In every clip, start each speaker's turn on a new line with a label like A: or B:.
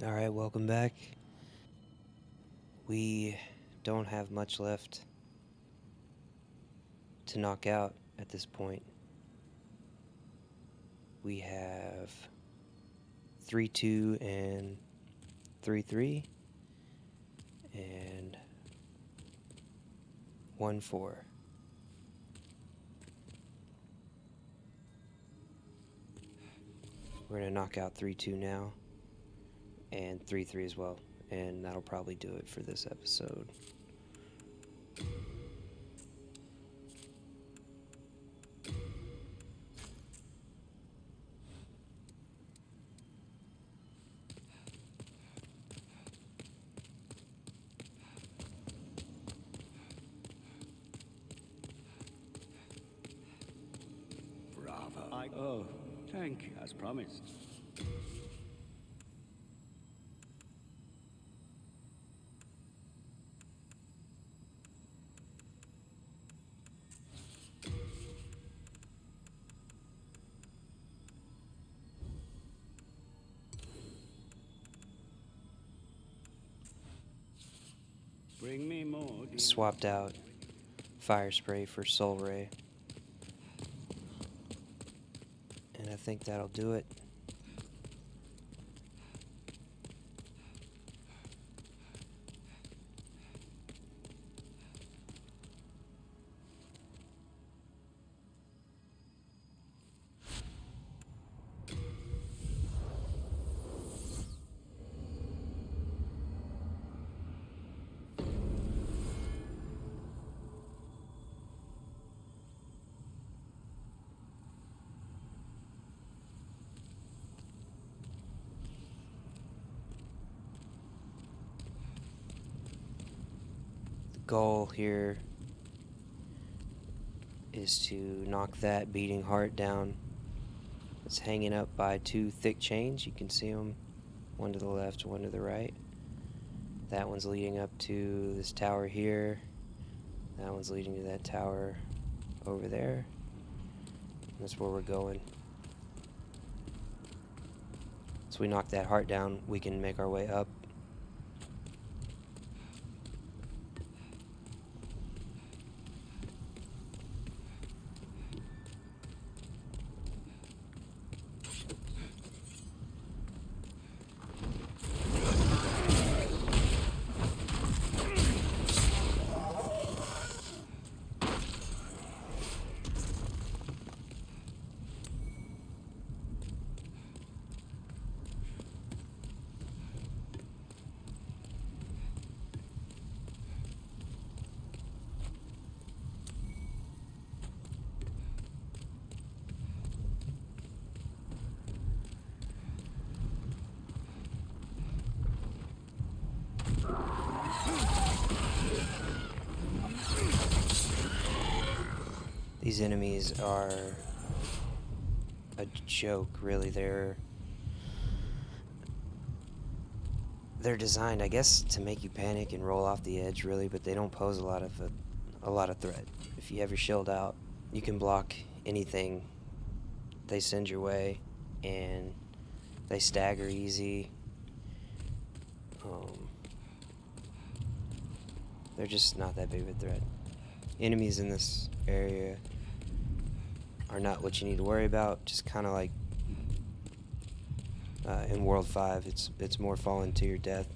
A: Alright, welcome back. We don't have much left to knock out at this point. We have 3-2 and 3-3 and 1-4. We're going to knock out 3-2 now and 3-3 as well, and that'll probably do it for this episode.
B: Bravo. Oh, thank you, as promised. Bring me more.
A: Swapped out Fire Spray for Soul Ray. And I think that'll do it. Goal here is to knock that beating heart down. It's hanging up by two thick chains. You can see them, one to the left, one to the right. That one's leading up to this tower here. That one's leading to that tower over there. That's where we're going. So we knock that heart down, we can make our way up. These enemies are a joke, really. They're designed, I guess, to make you panic and roll off the edge, really, but they don't pose a lot of threat. If you have your shield out, you can block anything they send your way, and they stagger easy. They're just not that big of a threat. Enemies in this area are not what you need to worry about. Just kind of like in World 5, it's more falling to your death.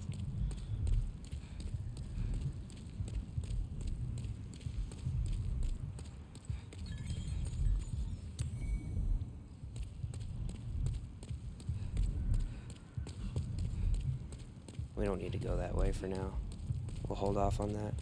A: We don't need to go that way for now. We'll hold off on that.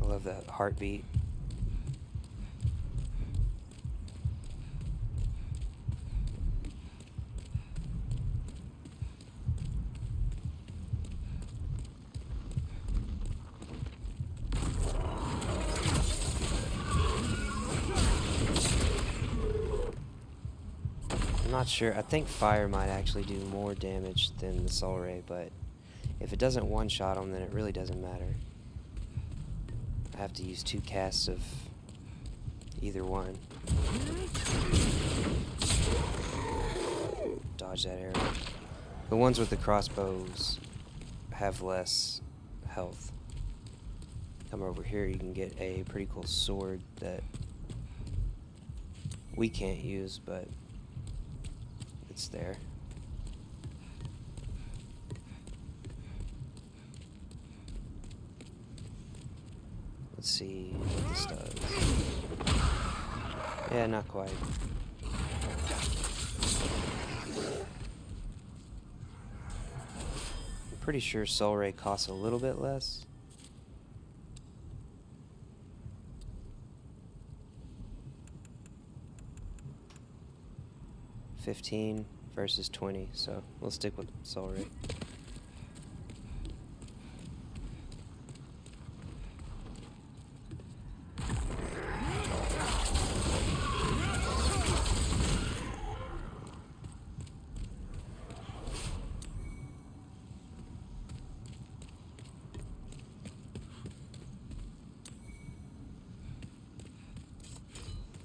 A: I love that heartbeat. not sure. I think fire might actually do more damage than the soul ray, but if it doesn't one-shot them, then it really doesn't matter. I have to use 2 casts of either one. Dodge that arrow. The ones with the crossbows have less health. Come over here, you can get a pretty cool sword that we can't use, but it's there. Let's see what this does. Yeah, not quite. I'm pretty sure Soul Ray costs a little bit less. $15 versus $20, so we'll stick with Soul Ray.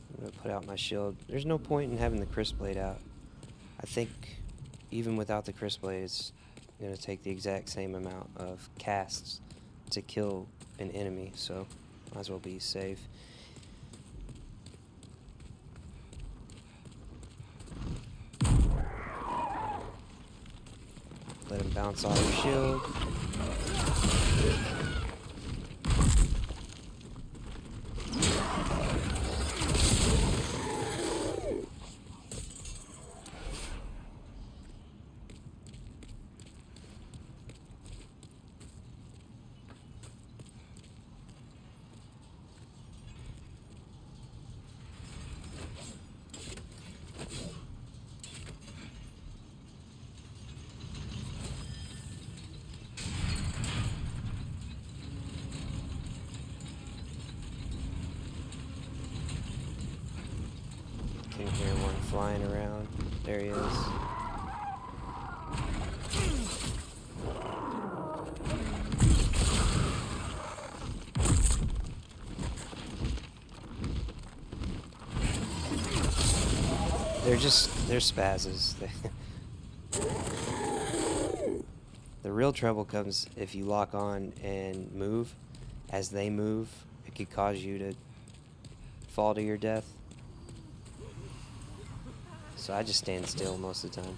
A: I'm gonna put out my shield. There's no point in having the crisp blade out. I think even without the crisp blade, it's gonna take the exact same amount of casts to kill an enemy, so might as well be safe. Let him bounce off your shield. Can hear one flying around. There he is. They're spazzes. The real trouble comes if you lock on and move. As they move, it could cause you to fall to your death. So I just stand still most of the time.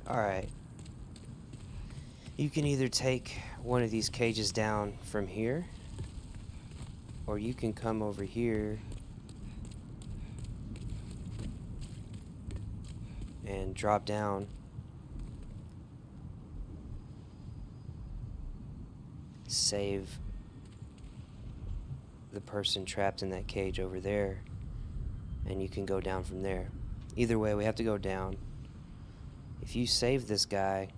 A: Alright. You can either take one of these cages down from here, or you can come over here and drop down. Save the person trapped in that cage over there, and you can go down from there. Either way, we have to go down. If you save this guy,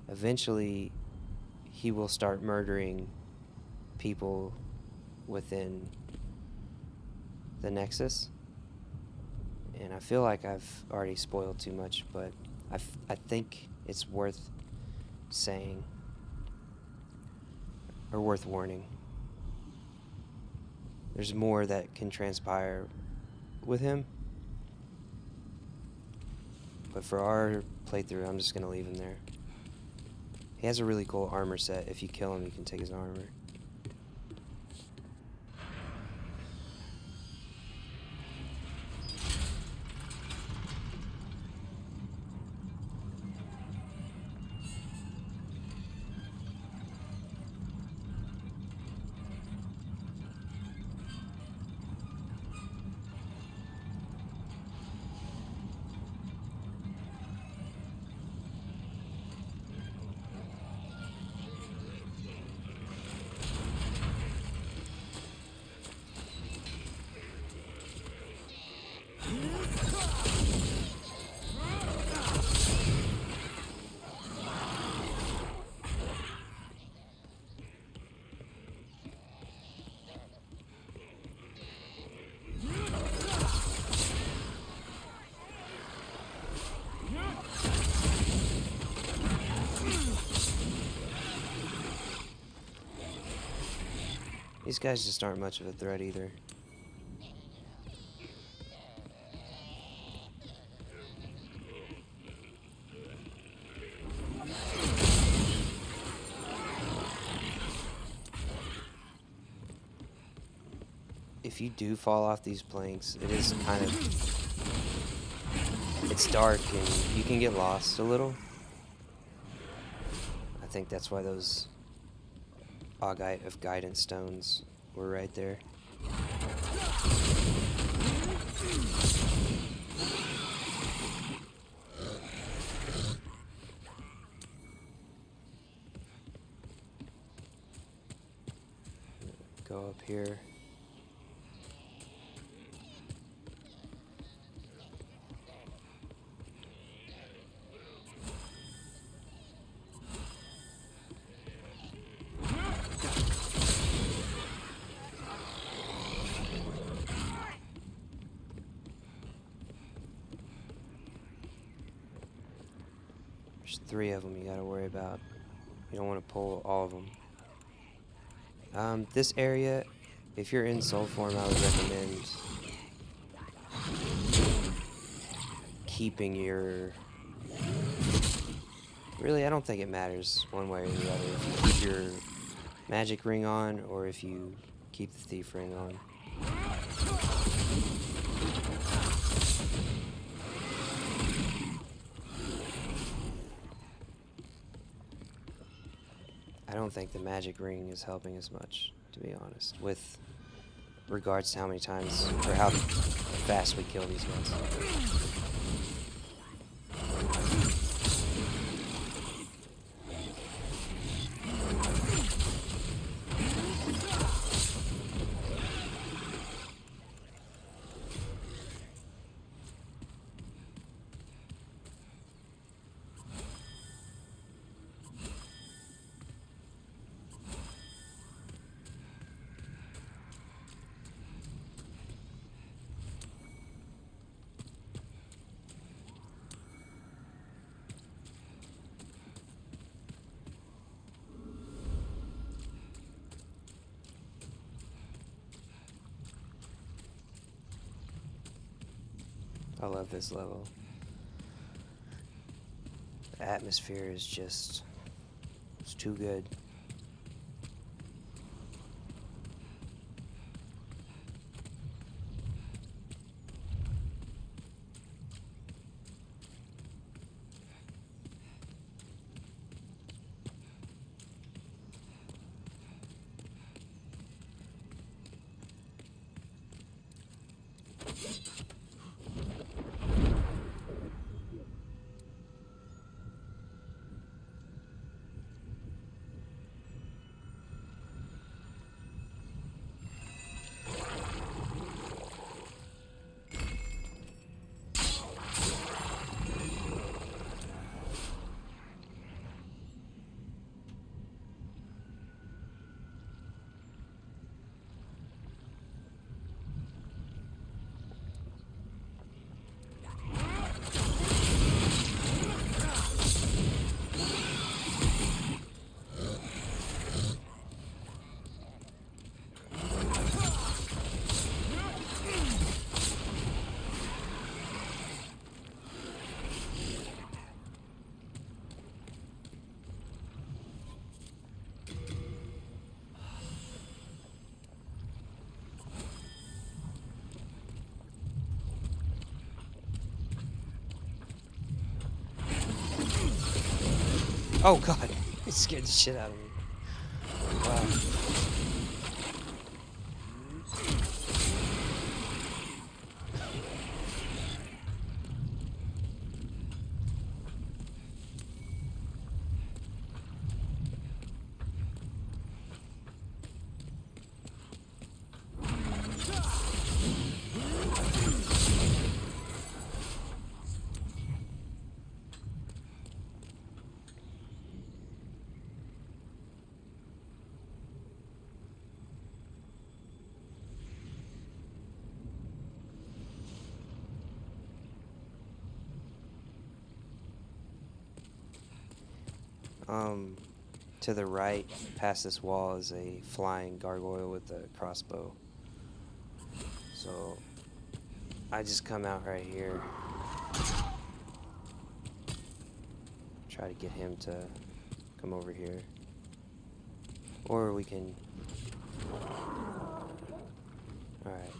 A: eventually he will start murdering people within the Nexus. And I feel like I've already spoiled too much, but I think it's worth saying, or worth warning. There's more that can transpire with him. But for our playthrough, I'm just going to leave him there. He has a really cool armor set. If you kill him, you can take his armor. These guys just aren't much of a threat either. If you do fall off these planks, it is kind of... It's dark and you can get lost a little. I think that's why those Augite of Guidance stones were right there. Go up here. There's 3 of them you gotta worry about. You don't want to pull all of them. This area, if you're in soul form, I would recommend keeping your... Really, I don't think it matters one way or the other if you keep your magic ring on or if you keep the thief ring on. I don't think the magic ring is helping as much, to be honest, with regards to how many times or how fast we kill these guys. I love this level. The atmosphere is just... it's too good. Oh god, it scared the shit out of me. Wow. To the right, past this wall, is a flying gargoyle with a crossbow. So I just come out right here. Try to get him to come over here. Or we can... Alright.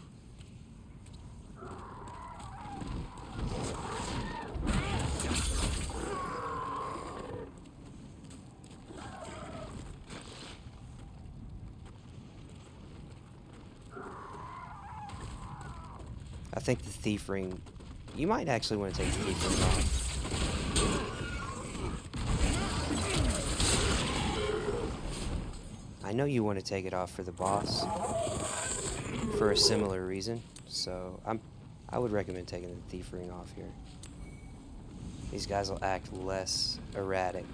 A: I think the thief ring... You might actually want to take the thief ring off. I know you want to take it off for the boss for a similar reason, so I would recommend taking the thief ring off here. These guys will act less erratic.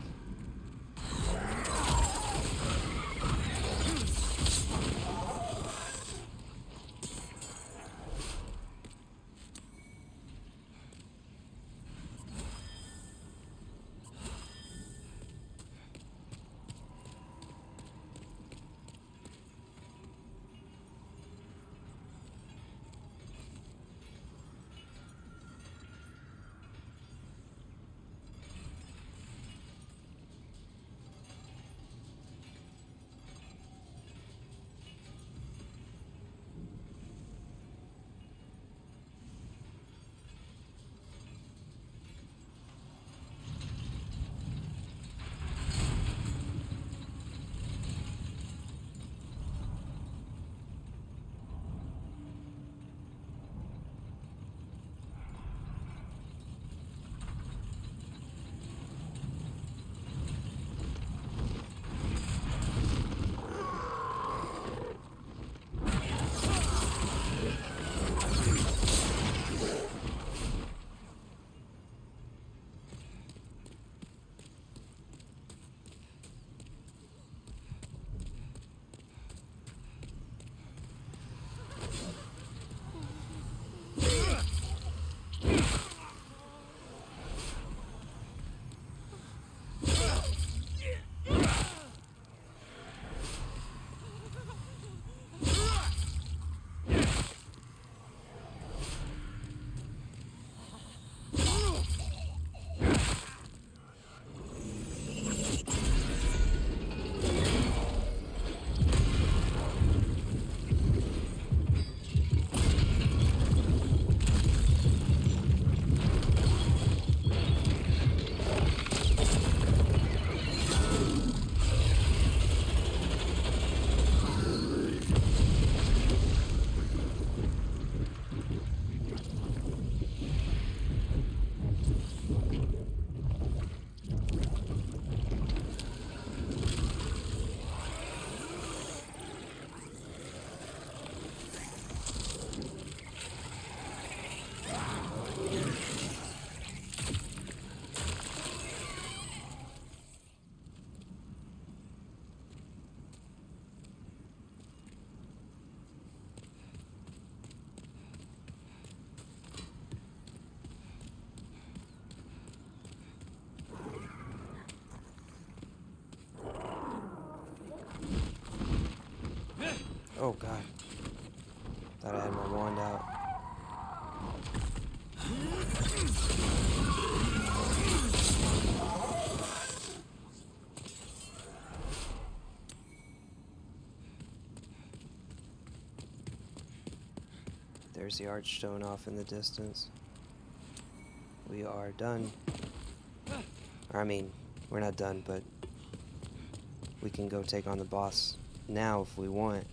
A: Oh god. Thought I had my wand out. There's the archstone off in the distance. We are done. Or, I mean, we're not done, but we can go take on the boss now if we want.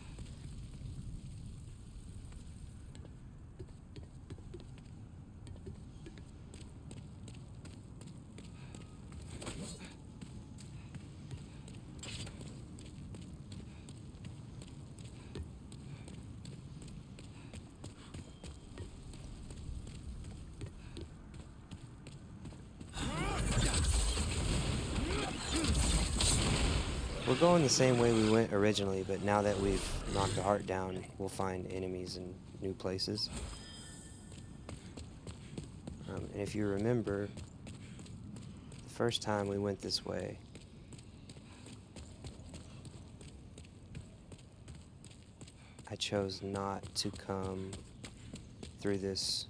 A: We're going the same way we went originally, but now that we've knocked the heart down, we'll find enemies in new places. And if you remember, the first time we went this way, chose not to come through this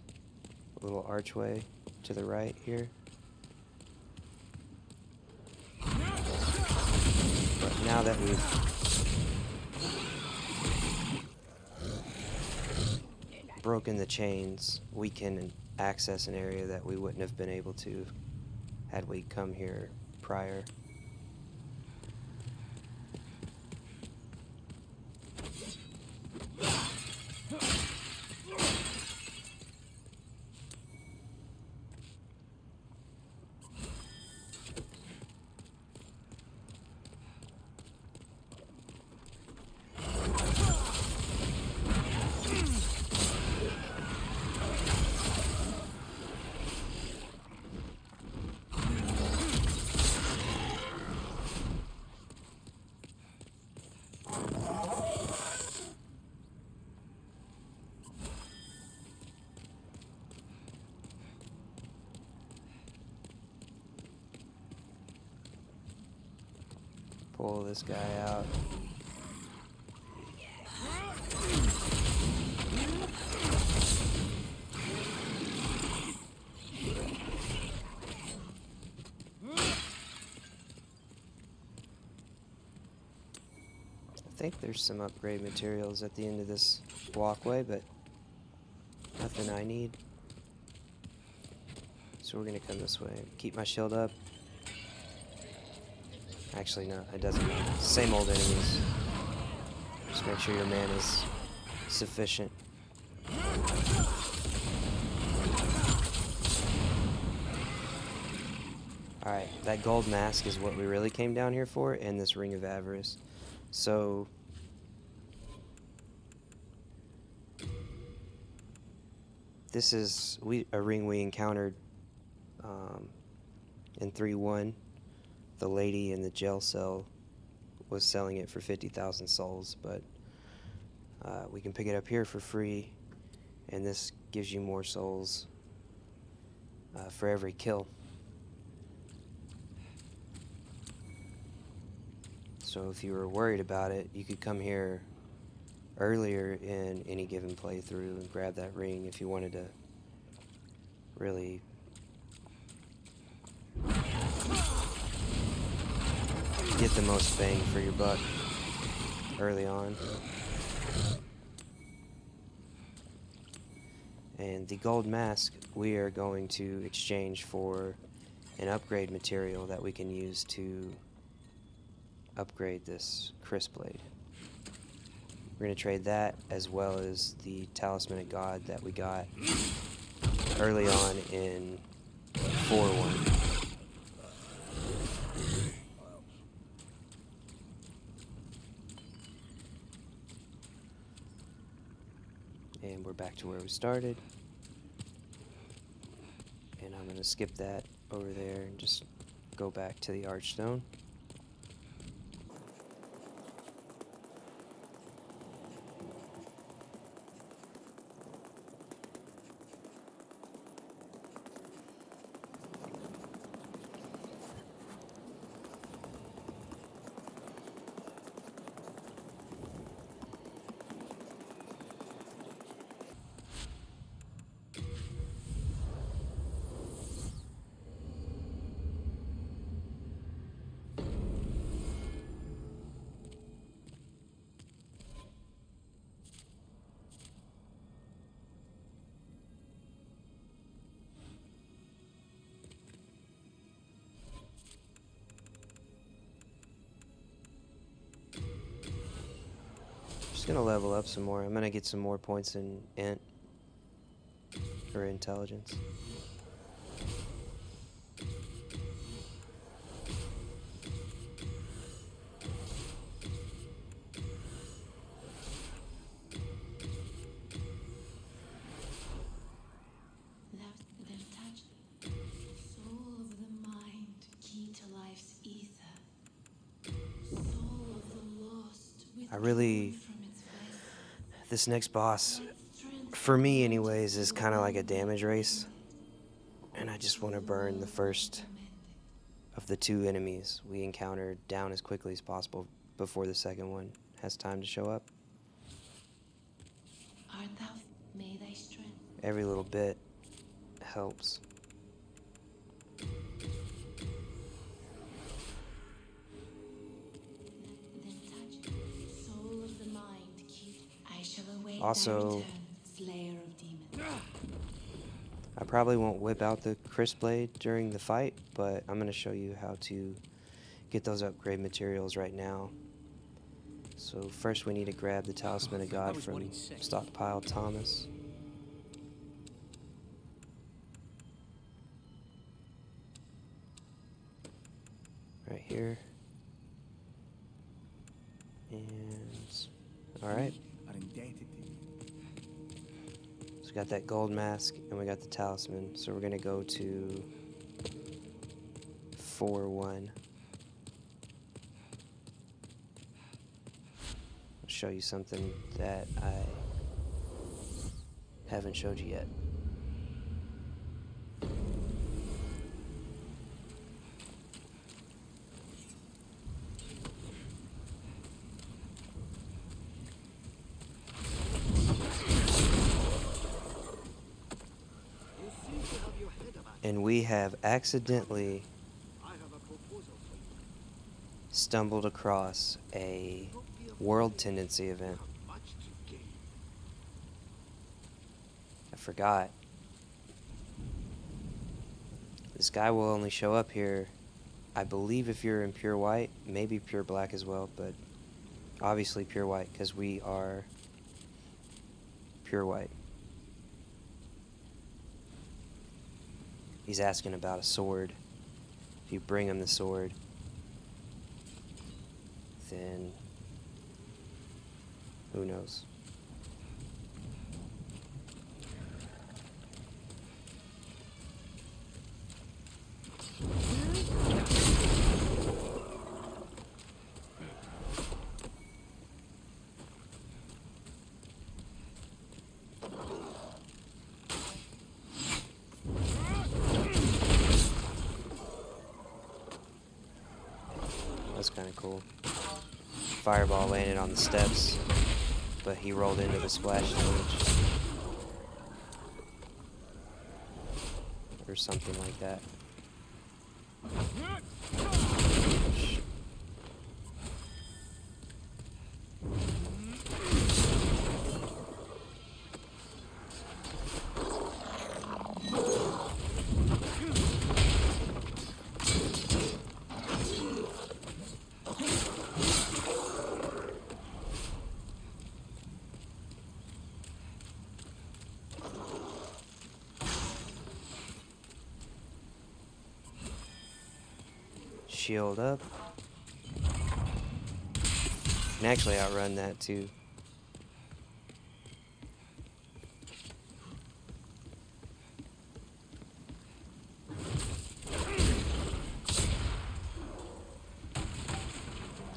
A: little archway to the right here. But now that we've broken the chains, we can access an area that we wouldn't have been able to had we come here prior. Pull this guy out. I think there's some upgrade materials at the end of this walkway, but nothing I need. So we're gonna come this way. Keep my shield up. Actually, no, it doesn't matter. Same old enemies. Just make sure your mana is sufficient. Alright, that gold mask is what we really came down here for, and this ring of avarice. So this is a ring we encountered in 3-1. The lady in the jail cell was selling it for 50,000 souls, but we can pick it up here for free, and this gives you more souls for every kill. So if you were worried about it, you could come here earlier in any given playthrough and grab that ring if you wanted to really get the most bang for your buck early on. And the gold mask we are going to exchange for an upgrade material that we can use to upgrade this crisp blade. We're going to trade that as well as the Talisman of God that we got early on in 4-1. And we're back to where we started. And I'm going to skip that over there and just go back to the Archstone. Gonna level up some more. I'm gonna get some more points in int or intelligence. This next boss, for me anyways, is kind of like a damage race. And I just want to burn the first of the 2 enemies we encountered down as quickly as possible before the second one has time to show up.
C: Art thou may thy strength.
A: Every little bit helps.
C: Then touch soul of the mind. Keep. I shall await
A: Also,
C: thy return, slayer of demons.
A: I probably won't whip out the crisp blade during the fight, but I'm going to show you how to get those upgrade materials right now. So first we need to grab the Talisman of God from Stockpile Thomas. Right here. And alright. So we got that gold mask and we got the talisman. So we're gonna go to 4-1. I'll show you something that I haven't showed you yet. And we have accidentally stumbled across a world tendency event. I forgot. This guy will only show up here, I believe, if you're in pure white, maybe pure black as well, but obviously pure white because we are pure white. He's asking about a sword. If you bring him the sword, then who knows? That's kind of cool. Fireball landed on the steps, but he rolled into the splash damage. Or something like that. Shield up. Can actually outrun that too.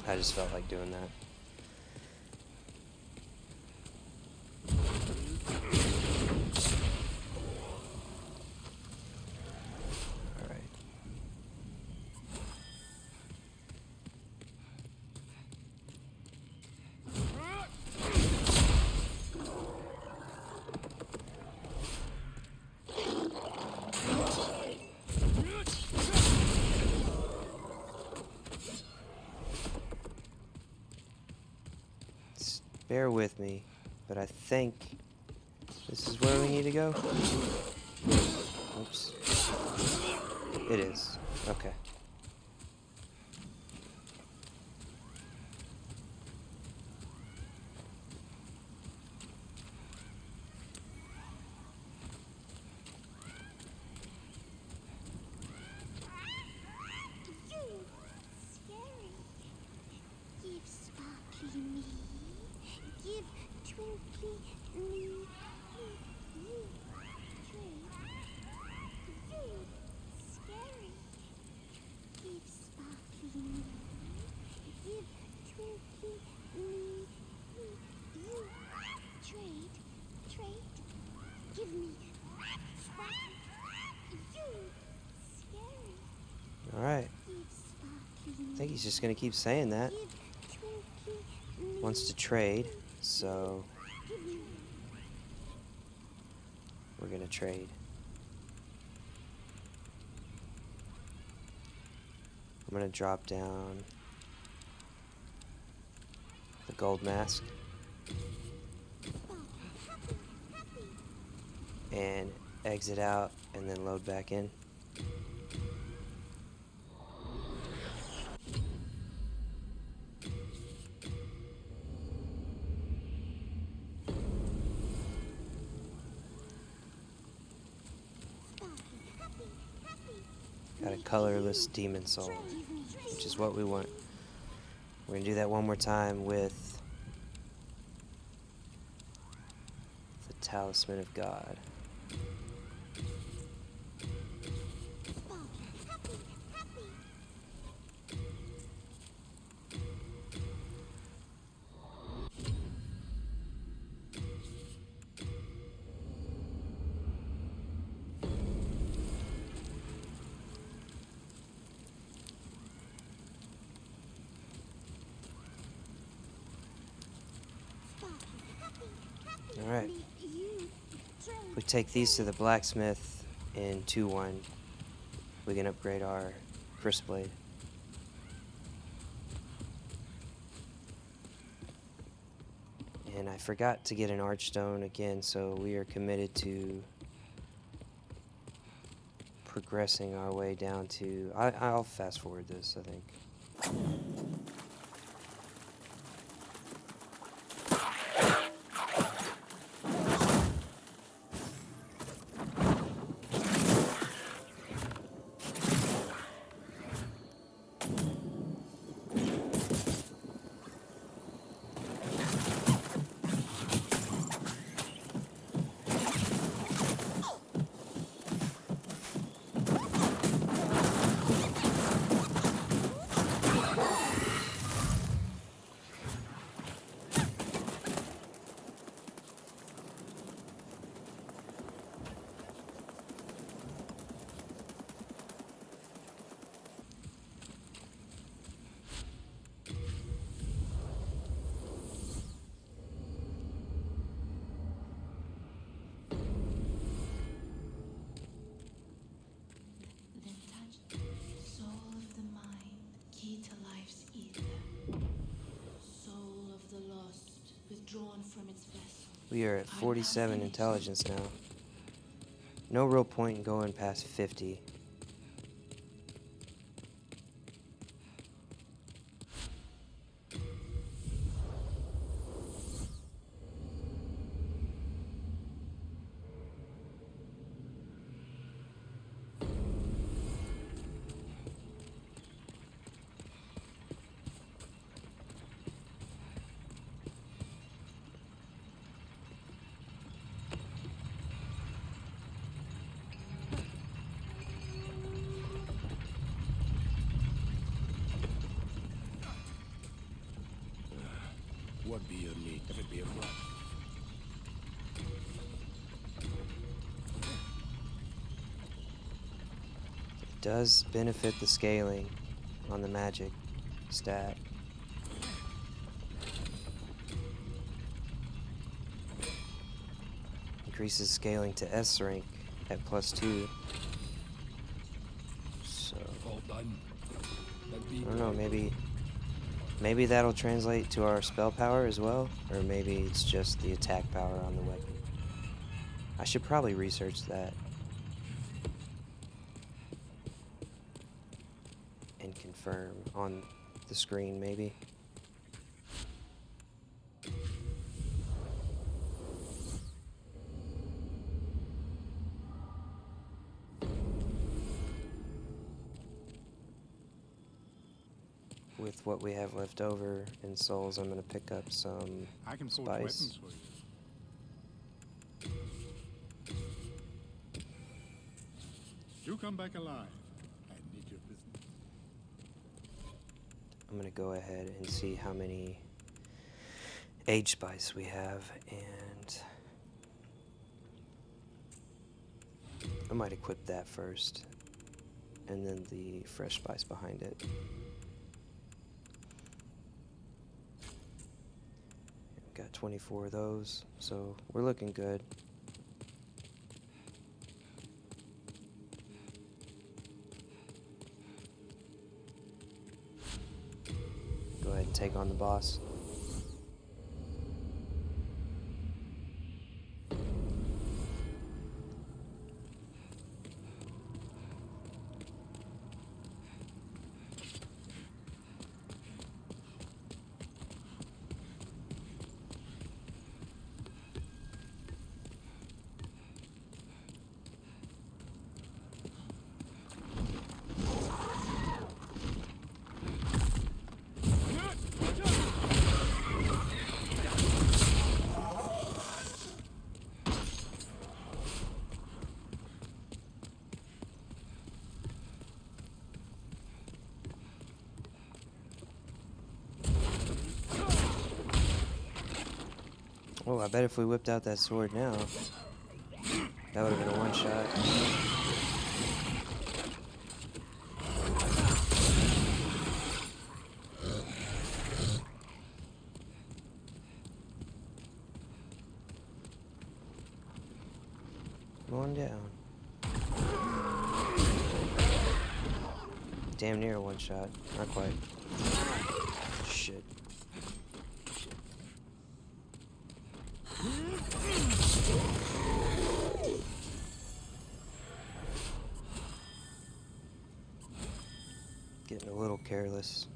A: I just felt like doing that. Bear with me, but I think this is where we need to go. Oops. It is. Okay. Alright. I think he's just gonna keep saying that. Wants to trade, so we're gonna trade. I'm gonna drop down the gold mask and exit out and then load back in. Got a colorless demon soul, which is what we want. We're gonna do that one more time with the Talisman of God. Alright. If we take these to the blacksmith in 2-1, we can upgrade our first blade. And I forgot to get an archstone again, so we are committed to progressing our way down to... I'll fast forward this, I think.
C: Then touch soul of the mind, key to life's ether. Soul of the lost, withdrawn from its vessel.
A: We are at 47 intelligence now. No real point in going past 50.
B: What be your need if it be a flood?
A: It does benefit the scaling on the magic stat. Increases scaling to S rank at +2. So,
B: All done.
A: I don't know, maybe that'll translate to our spell power as well, or maybe it's just the attack power on the weapon. I should probably research that and confirm on the screen, maybe. With what we have left over in souls, I'm gonna pick up some
D: I can forge
A: spice.
D: weapons for you. You come back alive. I need your business.
A: I'm gonna go ahead and see how many age spice we have, and I might equip that first, and then the fresh spice behind it. Got 24 of those, so we're looking good. and take on the boss. Oh, I bet if we whipped out that sword now, that would have been a one-shot. Come on down. Damn near a one-shot. Not quite. Shit. Getting a little careless.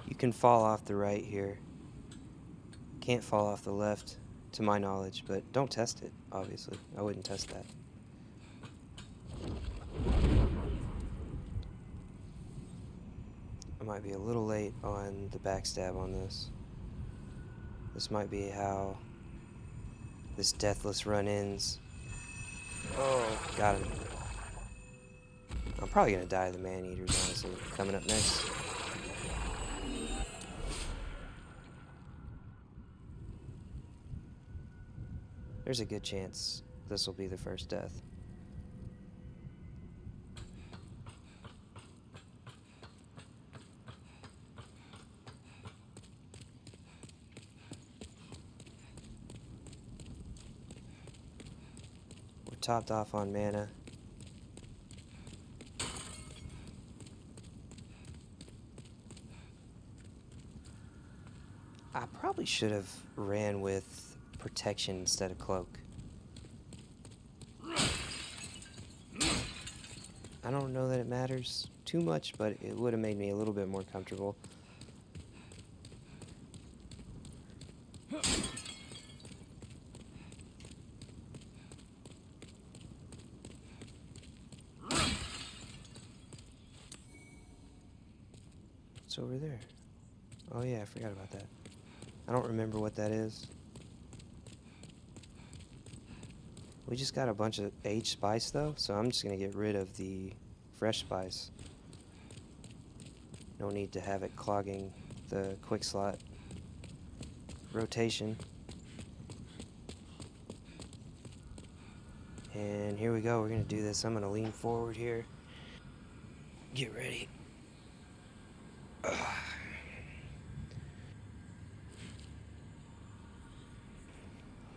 A: You can fall off the right here. Can't fall off the left, to my knowledge, but don't test it, obviously. I wouldn't test that. I might be a little late on the backstab on this. This might be how this deathless run ends. Oh, got him. I'm probably gonna die to the Maneaters, honestly. Coming up next. There's a good chance this will be the first death. We're topped off on mana. I probably should have ran with protection instead of cloak. I don't know that it matters too much, but it would have made me a little bit more comfortable. What's over there? Oh yeah, I forgot about that. I don't remember what that is. We just got a bunch of aged spice though, so I'm just gonna get rid of the fresh spice. No need to have it clogging the quick slot rotation. And here we go, we're gonna do this. I'm gonna lean forward here. Get ready.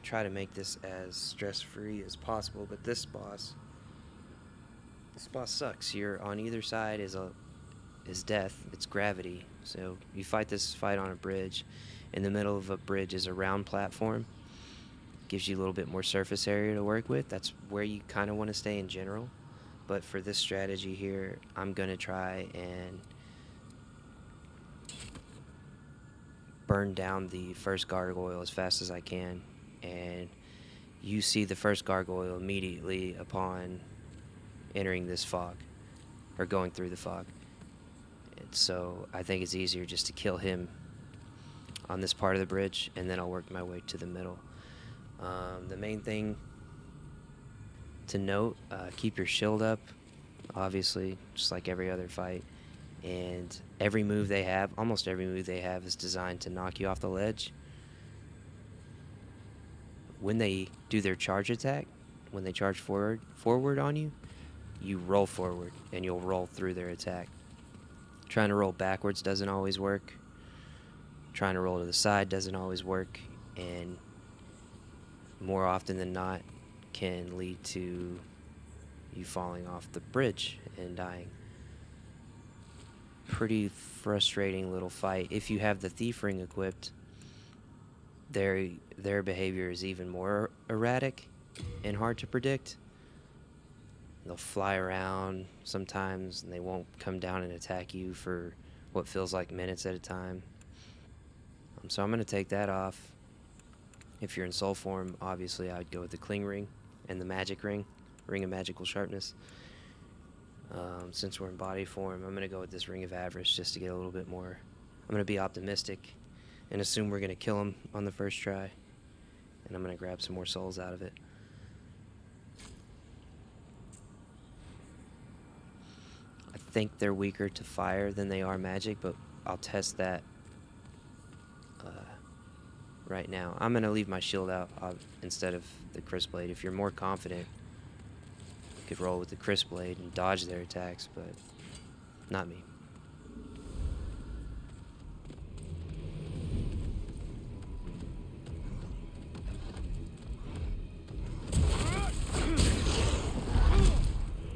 A: Try to make this as stress-free as possible, but this boss sucks. You're on either side is death. It's gravity. So you fight this fight on a bridge. In the middle of a bridge is a round platform. gives you a little bit more surface area to work with. That's where you kind of want to stay in general. But for this strategy here, I'm going to try and burn down the first gargoyle as fast as I can. And you see the first gargoyle immediately upon entering this fog, or going through the fog. And so I think it's easier just to kill him on this part of the bridge, and then I'll work my way to the middle. The main thing to note, keep your shield up, obviously, just like every other fight. And every move they have, almost every move they have, is designed to knock you off the ledge. When they do their charge attack, when they charge forward on you, you roll forward, and you'll roll through their attack. Trying to roll backwards doesn't always work. Trying to roll to the side doesn't always work, and more often than not can lead to you falling off the bridge and dying. Pretty frustrating little fight. If you have the thief ring equipped, their behavior is even more erratic and hard to predict. They'll fly around sometimes, and they won't come down and attack you for what feels like minutes at a time. So I'm going to take that off. If you're in soul form, obviously I would go with the cling ring and the magic ring of magical sharpness. Since we're in body form, I'm going to go with this ring of avarice just to get a little bit more. I'm going to be optimistic and assume we're going to kill him on the first try, and I'm going to grab some more souls out of it. I think they're weaker to fire than they are magic, but I'll test that right now. I'm going to leave my shield out instead of the crisp blade. If you're more confident, you could roll with the crisp blade and dodge their attacks, but not me.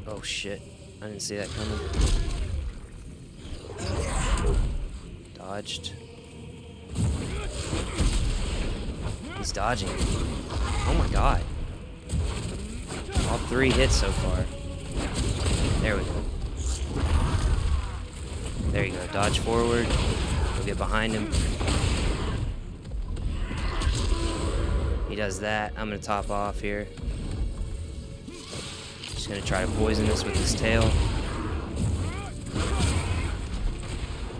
A: Oh shit, I didn't see that coming. Dodged. He's dodging. Oh my god. All 3 hits so far. There we go. There you go. Dodge forward. We'll get behind him. He does that. I'm going to top off here. Just going to try to poison us with his tail.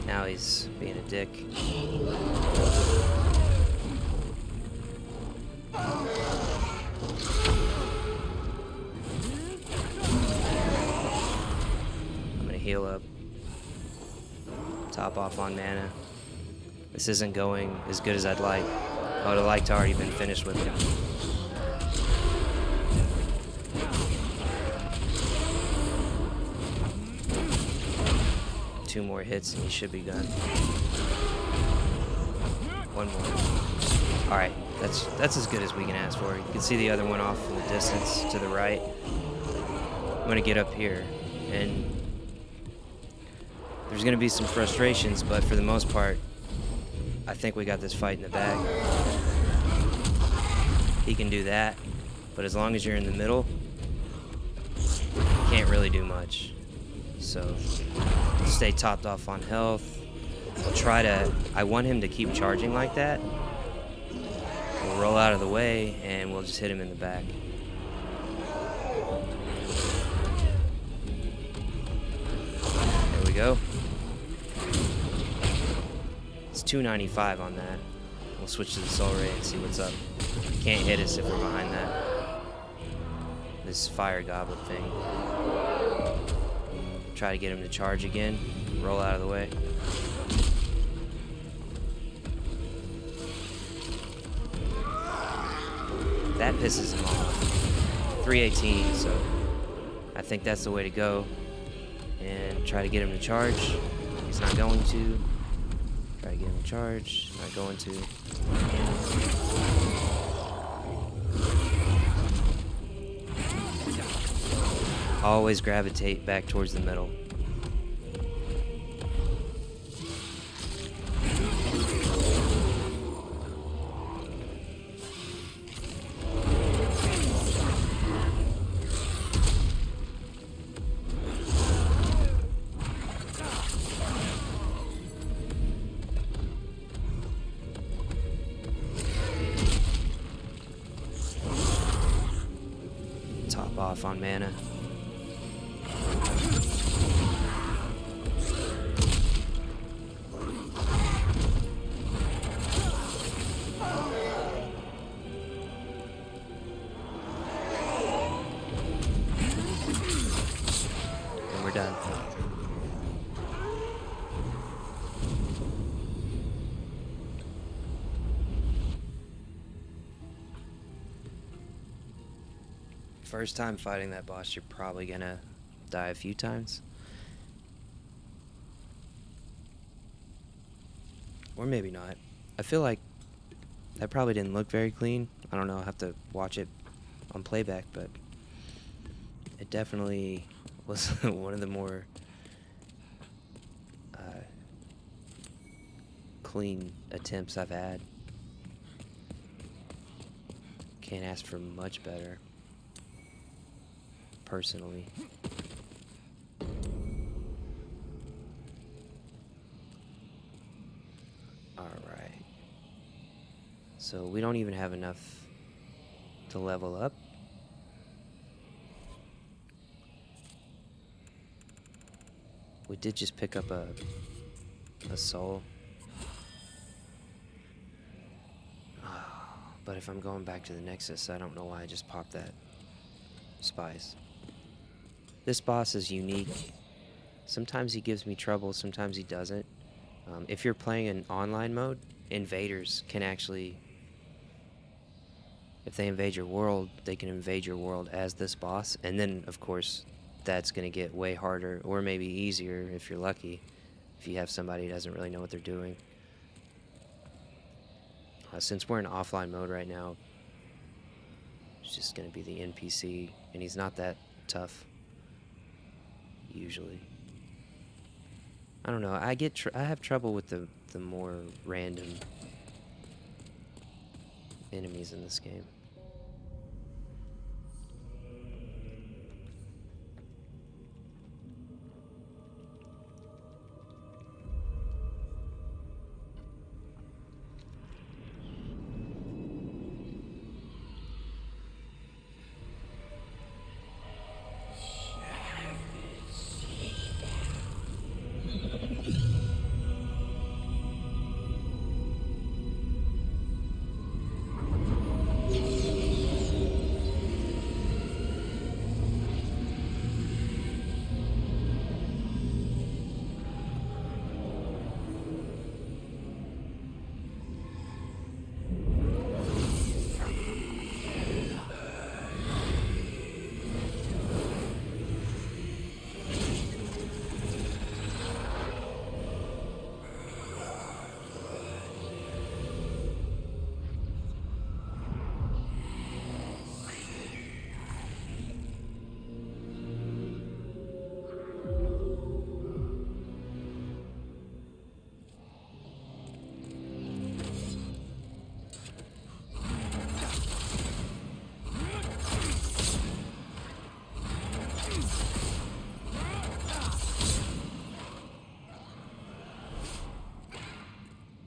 A: Now he's being a dick. Heal up, top off on mana. This isn't going as good as I'd like. I would have liked to already been finished with him. Two more hits and he should be done. One more. Alright, that's as good as we can ask for. You can see the other one off in the distance to the right. I'm gonna get up here, and there's going to be some frustrations, but for the most part, I think we got this fight in the bag. He can do that, but as long as you're in the middle, you can't really do much. So, stay topped off on health. I want him to keep charging like that. We'll roll out of the way, and we'll just hit him in the back. There we go. 295 on that. We'll switch to the soul ray and see what's up. Can't hit us if we're behind that. This fire goblet thing. Try to get him to charge again. Roll out of the way. That pisses him off. 318, so I think that's the way to go. And try to get him to charge. He's not going to. Try to get him charged. Not going to. Always gravitate back towards the middle. off on mana. And we're done. First time fighting that boss, you're probably gonna die a few times. Or maybe not. I feel like that probably didn't look very clean. I don't know, I'll have to watch it on playback, but it definitely was one of the more clean attempts I've had. Can't ask for much better, personally. Alright. So we don't even have enough to level up. We did just pick up a soul. But if I'm going back to the Nexus, I don't know why I just popped that spice. This boss is unique. Sometimes he gives me trouble, sometimes he doesn't. If you're playing in online mode, invaders can actually... If they invade your world, they can invade your world as this boss. And then, of course, that's going to get way harder, or maybe easier if you're lucky. If you have somebody who doesn't really know what they're doing. Since we're in offline mode right now, it's just going to be the NPC, and he's not that tough, usually. I don't know, I have trouble with the more random enemies in this game.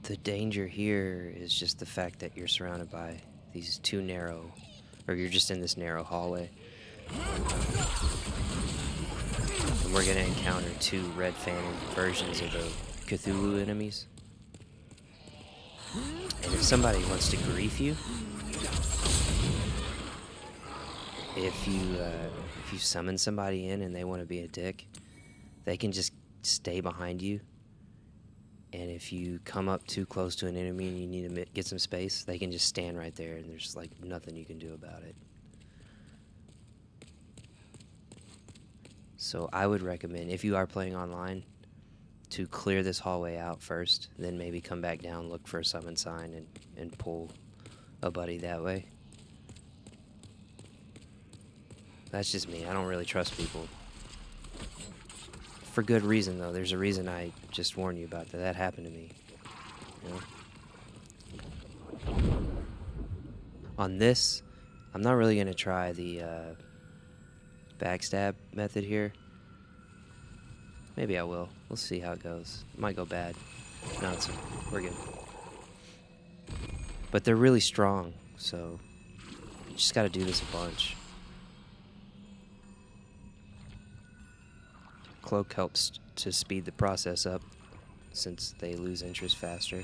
A: The danger here is just the fact that you're surrounded by these two narrow, or you're just in this narrow hallway. And we're gonna encounter two Red Phantom versions of the Cthulhu enemies. And if somebody wants to grief you, if you summon somebody in and they want to be a dick, they can just stay behind you. And if you come up too close to an enemy and you need to get some space, they can just stand right there and there's like nothing you can do about it. So I would recommend, if you are playing online, to clear this hallway out first, then maybe come back down, look for a summon sign, and pull a buddy that way. That's just me. I don't really trust people. For good reason, though. There's a reason I just warned you about that. That happened to me. You know? On this, I'm not really going to try the backstab method here. Maybe I will. We'll see how it goes. It might go bad. No, we're good. But they're really strong, so you just got to do this a bunch. Cloak helps to speed the process up since they lose interest faster.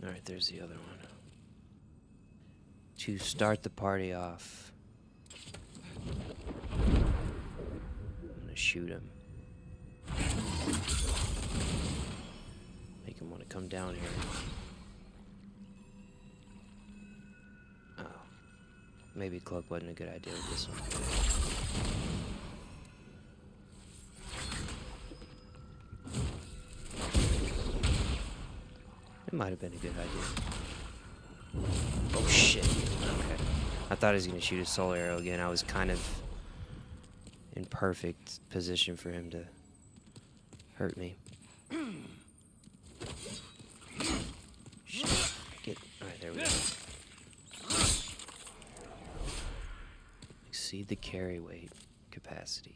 A: Alright, there's the other one. To start the party off, I'm gonna shoot him. Make him want to come down here. Oh. Maybe cloak wasn't a good idea with this one. It might have been a good idea. Oh shit. Okay. I thought he was going to shoot a soul arrow again. I was kind of in perfect position for him to hurt me. Shit. Get. Alright, there we go. Exceed the carry weight capacity.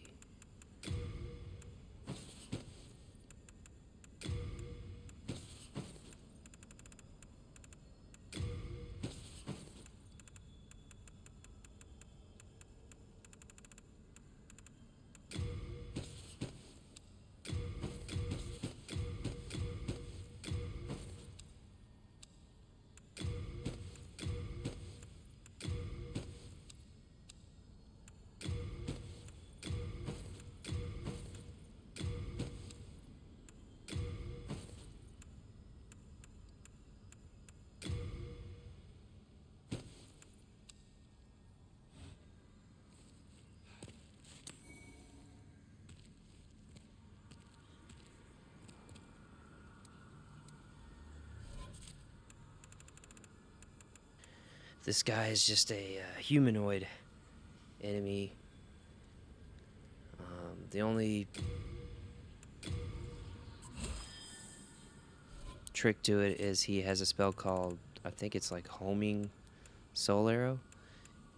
A: This guy is just a humanoid enemy. The only trick to it is he has a spell called, I think it's like homing soul arrow,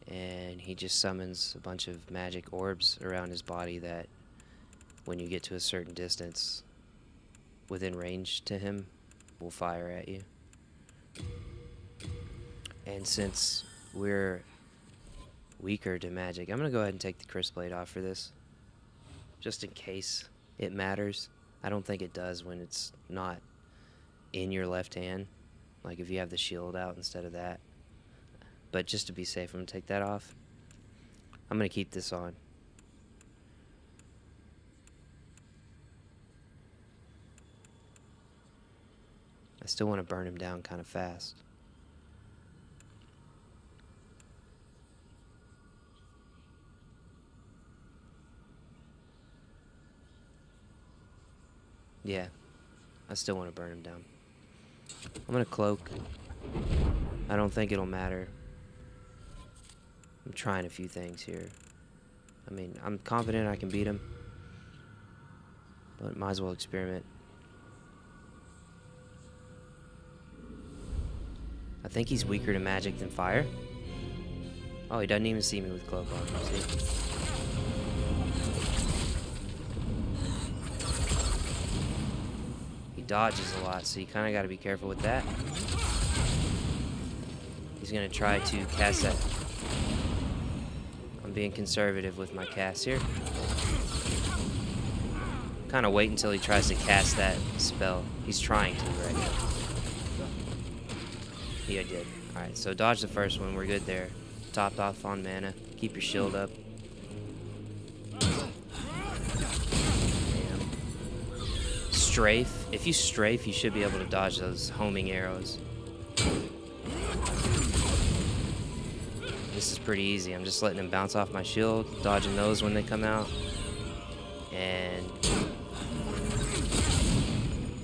A: and he just summons a bunch of magic orbs around his body that when you get to a certain distance within range to him will fire at you. And since we're weaker to magic, I'm going to go ahead and take the Crisp Blade off for this. Just in case it matters. I don't think it does when it's not in your left hand. Like if you have the shield out instead of that. But just to be safe, I'm going to take that off. I'm going to keep this on. I still want to burn him down kind of fast. Yeah, I still want to burn him down. I'm gonna cloak. I don't think it'll matter. I'm trying a few things here. I mean, I'm confident I can beat him, but might as well experiment. I think he's weaker to magic than fire. Oh, he doesn't even see me with cloak on. See? Dodges a lot, so you kind of got to be careful with that. He's going to try to cast that. I'm being conservative with my cast here. Kind of wait until he tries to cast that spell. He's trying to right now. Yeah, I did. Alright, so dodge the first one. We're good there. Topped off on mana. Keep your shield up. Strafe. If you strafe, you should be able to dodge those homing arrows. This is pretty easy. I'm just letting him bounce off my shield, dodging those when they come out, and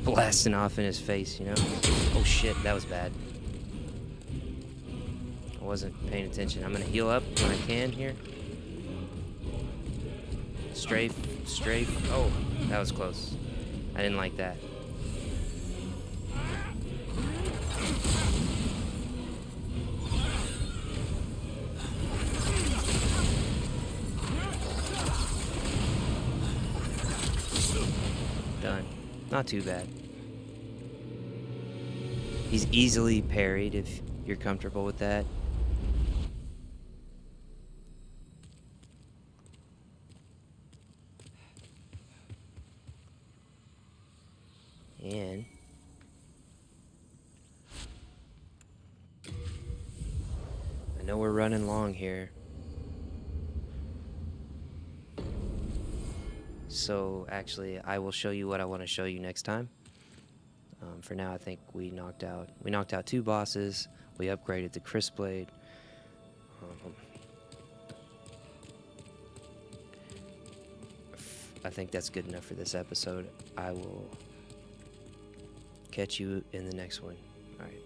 A: blasting off in his face, you know? Oh shit, that was bad. I wasn't paying attention. I'm gonna heal up when I can here. Strafe, strafe. Oh, that was close. I didn't like that. Done. Not too bad. He's easily parried if you're comfortable with that. And I know we're running long here. So actually, I will show you what I want to show you next time. For now, I think we knocked out 2 bosses. We upgraded the Crisp Blade. I think that's good enough for this episode. I will catch you in the next one. All right.